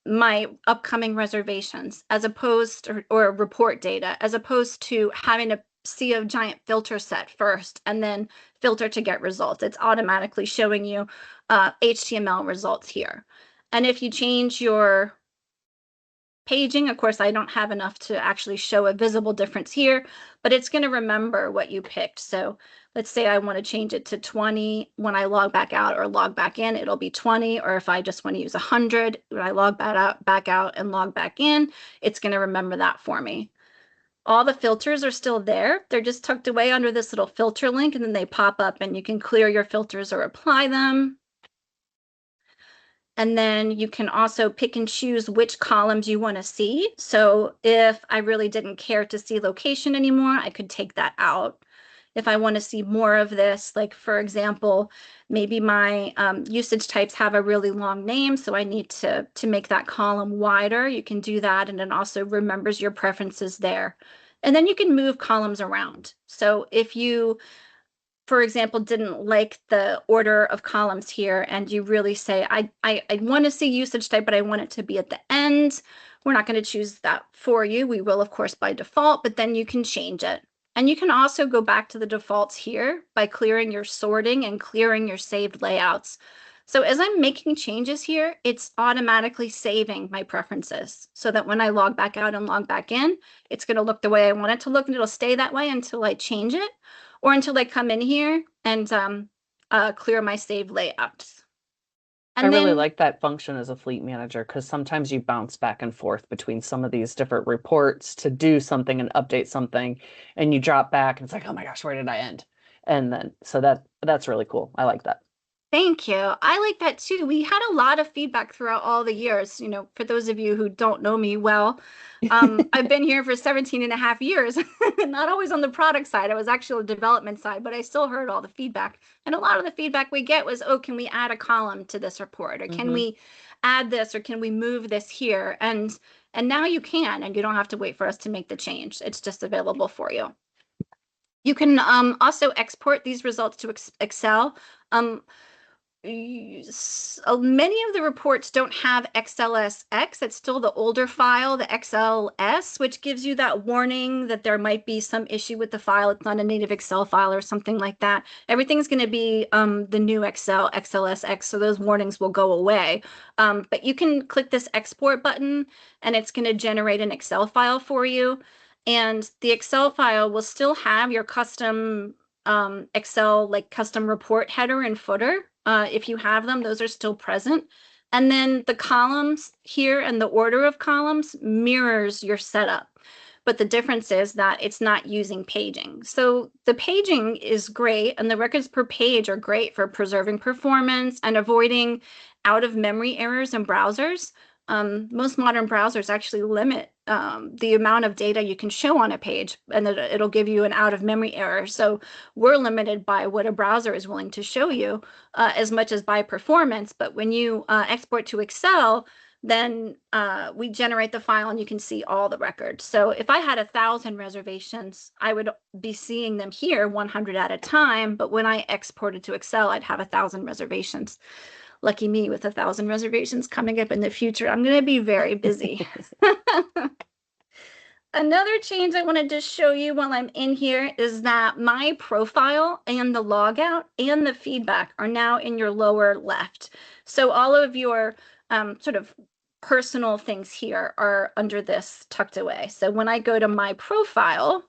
my upcoming reservations as opposed or report data, as opposed to having to see a giant filter set first and then filter to get results. It's automatically showing you HTML results here. And if you change your paging, of course, I don't have enough to actually show a visible difference here, but it's going to remember what you picked. So let's say I want to change it to 20 when I log back out or log back in, it'll be 20. Or if I just want to use 100, when I log back out and log back in, it's going to remember that for me. All the filters are still there. They're just tucked away under this little filter link, and then they pop up and you can clear your filters or apply them. And then you can also pick and choose which columns you want to see. So if I really didn't care to see location anymore, I could take that out. If I want to see more of this, like for example, maybe my usage types have a really long name, so I need to make that column wider. You can do that, and it also remembers your preferences there. And then you can move columns around. So if you, for example, didn't like the order of columns here, and you really say, I want to see usage type, but I want it to be at the end, we're not going to choose that for you. We will, of course, by default, but then you can change it. And you can also go back to the defaults here by clearing your sorting and clearing your saved layouts. So as I'm making changes here, it's automatically saving my preferences so that when I log back out and log back in, it's going to look the way I want it to look, and it'll stay that way until I change it or until I come in here and clear my saved layouts. I really like that function as a fleet manager, because sometimes you bounce back and forth between some of these different reports to do something and update something, and you drop back and it's like, oh my gosh, where did I end? And then so that's really cool. I like that. Thank you. I like that too. We had a lot of feedback throughout all the years. For those of you who don't know me well, I've been here for 17 and a half years, not always on the product side. I was actually on the development side, but I still heard all the feedback. And a lot of the feedback we get was, oh, can we add a column to this report? Or can we add this? Or can we move this here? And now you can, and you don't have to wait for us to make the change. It's just available for you. You can also export these results to Excel. many of the reports don't have XLSX. It's still the older file, the XLS, which gives you that warning that there might be some issue with the file. It's not a native Excel file or something like that. Everything's going to be the new XLSX, so those warnings will go away. But you can click this export button, and it's going to generate an Excel file for you. And the Excel file will still have your custom Excel, like custom report header and footer. If you have them, those are still present. And then the columns here and the order of columns mirrors your setup. But the difference is that it's not using paging. So the paging is great, and the records per page are great for preserving performance and avoiding out of memory errors in browsers. Most modern browsers actually limit the amount of data you can show on a page, and it'll give you an out of memory error. So we're limited by what a browser is willing to show you as much as by performance. But when you export to Excel, then we generate the file and you can see all the records. So if I had 1,000 reservations, I would be seeing them here 100 at a time. But when I exported to Excel, I'd have 1,000 reservations. Lucky me with 1,000 reservations coming up in the future. I'm going to be very busy. Another change I wanted to show you while I'm in here is that my profile and the logout and the feedback are now in your lower left. So all of your sort of personal things here are under this tucked away. So when I go to my profile,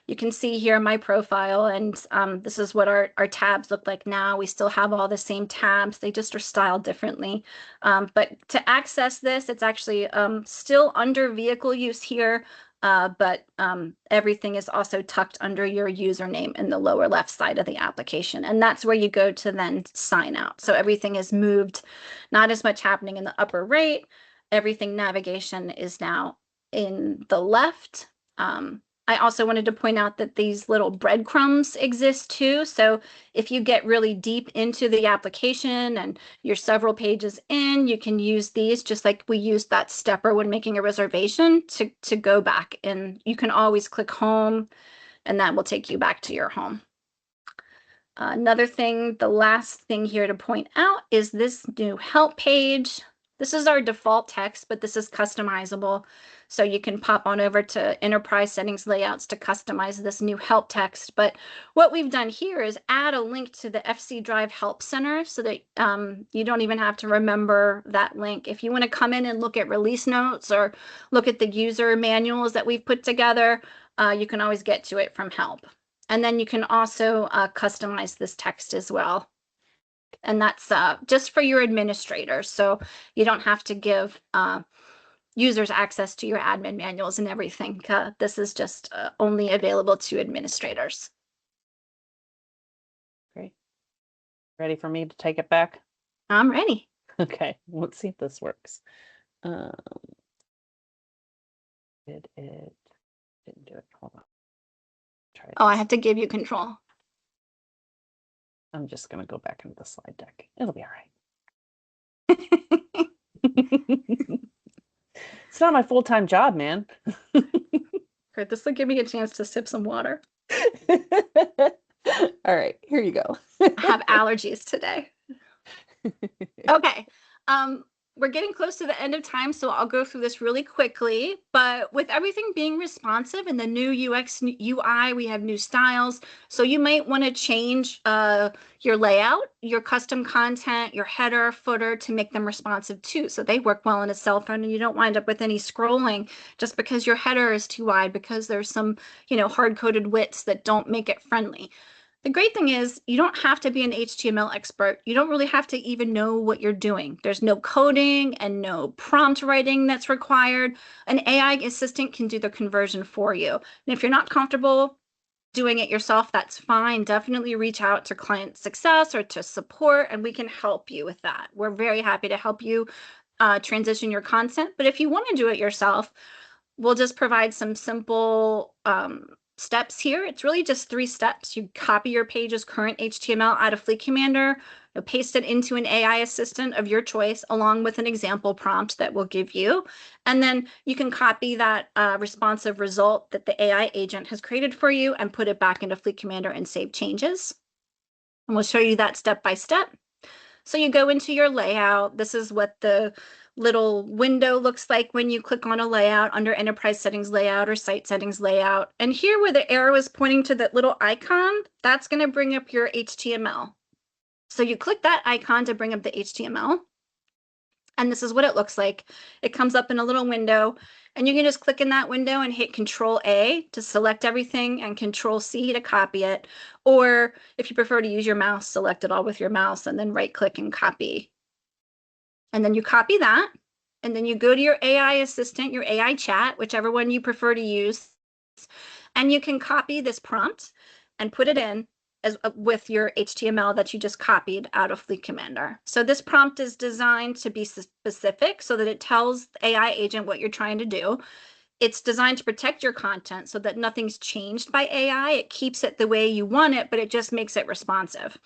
you can see here my profile, and this is what our tabs look like now. We still have all the same tabs. They just are styled differently. But to access this, it's actually still under vehicle use here, but everything is also tucked under your username in the lower left side of the application. And that's where you go to then sign out. So everything is moved, not as much happening in the upper right. Everything navigation is now in the left. I also wanted to point out that these little breadcrumbs exist too. So if you get really deep into the application and you're several pages in, you can use these just like we used that stepper when making a reservation to go back. And you can always click home and that will take you back to your home. Another thing, the last thing here to point out is this new help page. This is our default text, but this is customizable. So you can pop on over to enterprise settings layouts to customize this new help text. But what we've done here is add a link to the FC Drive Help Center so that you don't even have to remember that link. If you want to come in and look at release notes or look at the user manuals that we've put together, you can always get to it from help. And then you can also customize this text as well. And that's just for your administrators. So you don't have to give users access to your admin manuals and everything. This is just only available to administrators. Great. Ready for me to take it back? I'm ready. Okay, let's see if this works. Didn't do it. Hold on. Try Oh, I this. have to give you control. I'm just going to go back into the slide deck. It'll be all right. It's not my full-time job, man. Great. This will give me a chance to sip some water. All right, here you go. I have allergies today. Okay. We're getting close to the end of time, so I'll go through this really quickly. But with everything being responsive and the new UX UI, we have new styles. So you might want to change your layout, your custom content, your header, footer to make them responsive too. So they work well on a cell phone and you don't wind up with any scrolling just because your header is too wide, because there's some, hard-coded widths that don't make it friendly. The great thing is you don't have to be an HTML expert. You don't really have to even know what you're doing. There's no coding and no prompt writing that's required. An AI assistant can do the conversion for you. And if you're not comfortable doing it yourself, that's fine. Definitely reach out to client success or to support, and we can help you with that. We're very happy to help you transition your content. But if you want to do it yourself, we'll just provide some simple steps here. It's really just 3 steps. You copy your page's current HTML out of FleetCommander, paste it into an AI assistant of your choice, along with an example prompt that we'll give you. And then you can copy that responsive result that the AI agent has created for you and put it back into FleetCommander and save changes. And we'll show you that step by step. So you go into your layout. This is what the little window looks like when you click on a layout under enterprise settings layout or site settings layout. And here where the arrow is pointing to that little icon, that's going to bring up your HTML. So you click that icon to bring up the HTML. And this is what it looks like. It comes up in a little window, and you can just click in that window and hit Control A to select everything and Control C to copy it. Or if you prefer to use your mouse, select it all with your mouse and then right click and copy. And then you copy that, and then you go to your AI assistant, your AI chat, whichever one you prefer to use, and you can copy this prompt and put it in as with your HTML that you just copied out of FleetCommander. So this prompt is designed to be specific so that it tells the AI agent what you're trying to do. It's designed to protect your content so that nothing's changed by AI. It keeps it the way you want it, but it just makes it responsive.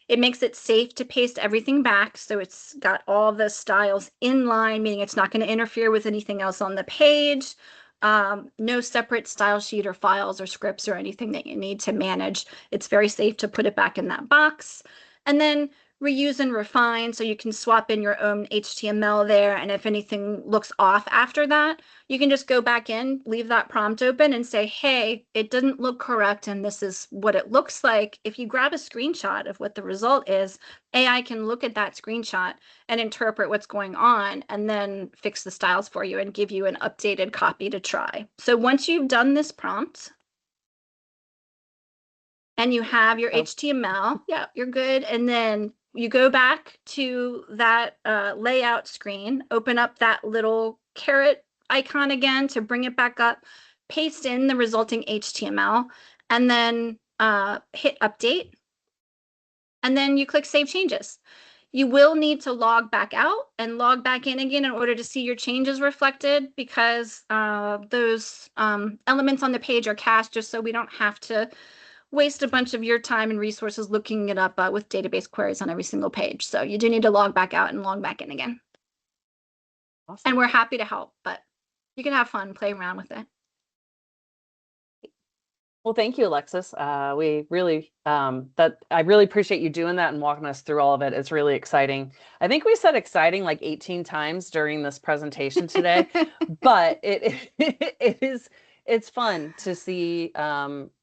It makes it safe to paste everything back. So it's got all the styles in line, meaning it's not going to interfere with anything else on the page. No separate style sheet or files or scripts or anything that you need to manage. It's very safe to put it back in that box. And then reuse and refine, so you can swap in your own HTML there. And if anything looks off after that, you can just go back in, leave that prompt open and say, hey, it didn't look correct and this is what it looks like. If you grab a screenshot of what the result is, AI can look at that screenshot and interpret what's going on and then fix the styles for you and give you an updated copy to try. So once you've done this prompt and you have your HTML, yeah, you're good. And then you go back to that layout screen, open up that little caret icon again to bring it back up, paste in the resulting HTML, and then hit update. And then you click Save Changes. You will need to log back out and log back in again in order to see your changes reflected, because those elements on the page are cached just so we don't have to waste a bunch of your time and resources looking it up with database queries on every single page. So you do need to log back out and log back in again. Awesome. And we're happy to help, but you can have fun playing around with it. Well, thank you, Alexis. We really, I really appreciate you doing that and walking us through all of it. It's really exciting. I think we said exciting like 18 times during this presentation today, but it's fun to see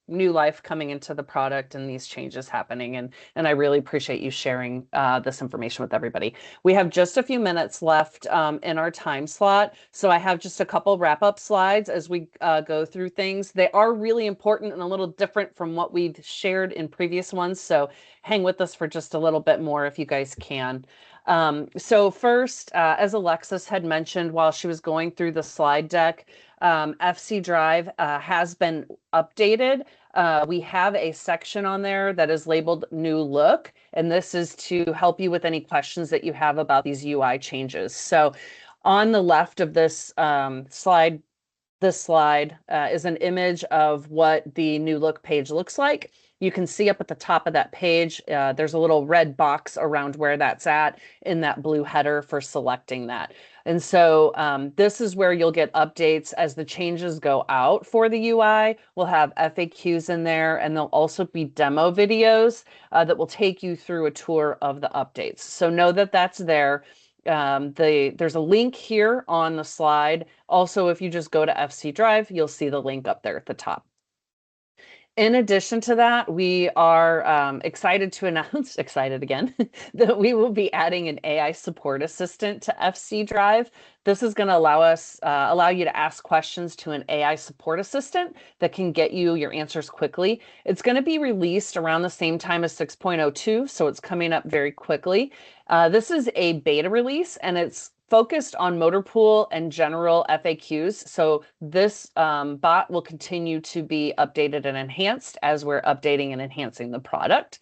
new life coming into the product and these changes happening. And I really appreciate you sharing this information with everybody. We have just a few minutes left in our time slot. So I have just a couple wrap-up slides as we go through things. They are really important and a little different from what we've shared in previous ones. So hang with us for just a little bit more if you guys can. So first, as Alexis had mentioned while she was going through the slide deck, FC Drive has been updated. We have a section on there that is labeled New Look, and this is to help you with any questions that you have about these UI changes. So on the left of this slide, is an image of what the New Look page looks like. You can see up at the top of that page, there's a little red box around where that's at in that blue header for selecting that. And so this is where you'll get updates as the changes go out for the UI. We'll have FAQs in there, and there'll also be demo videos that will take you through a tour of the updates. So know that that's there. There's a link here on the slide. Also, if you just go to FC Drive, you'll see the link up there at the top. In addition to that, we are excited to announce, excited again, that we will be adding an AI support assistant to FC Drive. This is going to allow you to ask questions to an AI support assistant that can get you your answers quickly. It's going to be released around the same time as 6.02, so it's coming up very quickly. This is a beta release, and it's focused on motor pool and general FAQs. So this bot will continue to be updated and enhanced as we're updating and enhancing the product.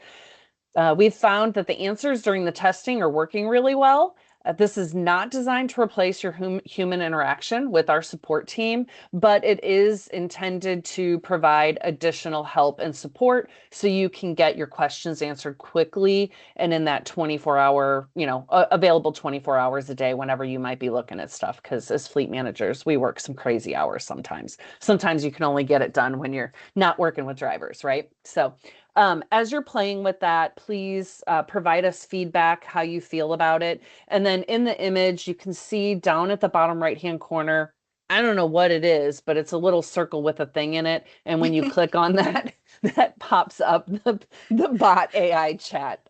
We've found that the answers during the testing are working really well. This is not designed to replace your human interaction with our support team, but it is intended to provide additional help and support so you can get your questions answered quickly and in that 24-hour, available 24 hours a day whenever you might be looking at stuff. Because as fleet managers, we work some crazy hours sometimes. Sometimes you can only get it done when you're not working with drivers, right? So As you're playing with that, please provide us feedback, how you feel about it. And then in the image, you can see down at the bottom right-hand corner, I don't know what it is, but it's a little circle with a thing in it. And when you click on that, that pops up the bot AI chat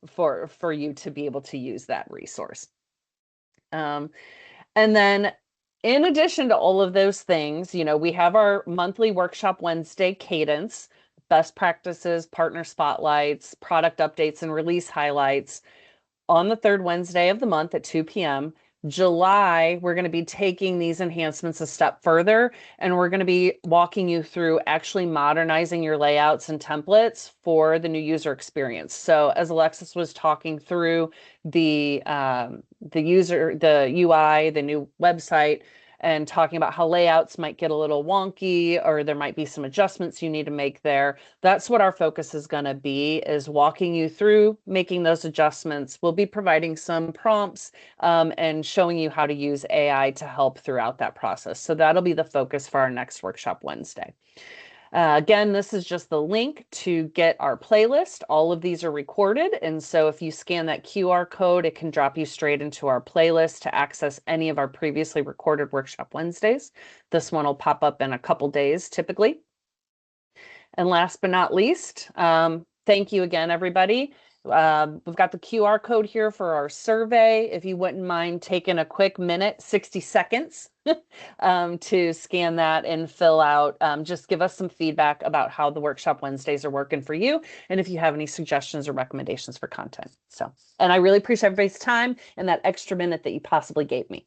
for you to be able to use that resource. And then in addition to all of those things, you know, we have our monthly Workshop Wednesday cadence, best practices, partner spotlights, product updates, and release highlights on the third Wednesday of the month at 2 p.m. July, we're going to be taking these enhancements a step further, and we're going to be walking you through actually modernizing your layouts and templates for the new user experience. So as Alexis was talking through the UI, the new website, and talking about how layouts might get a little wonky or there might be some adjustments you need to make there. That's what our focus is going to be, is walking you through making those adjustments. We'll be providing some prompts and showing you how to use AI to help throughout that process. So that'll be the focus for our next Workshop Wednesday. Again, this is just the link to get our playlist. All of these are recorded. And so if you scan that QR code, it can drop you straight into our playlist to access any of our previously recorded Workshop Wednesdays. This one will pop up in a couple days typically. And last but not least, thank you again, everybody. We've got the QR code here for our survey. If you wouldn't mind taking a quick minute, 60 seconds, to scan that and fill out, just give us some feedback about how the Workshop Wednesdays are working for you, and if you have any suggestions or recommendations for content. So, and I really appreciate everybody's time and that extra minute that you possibly gave me.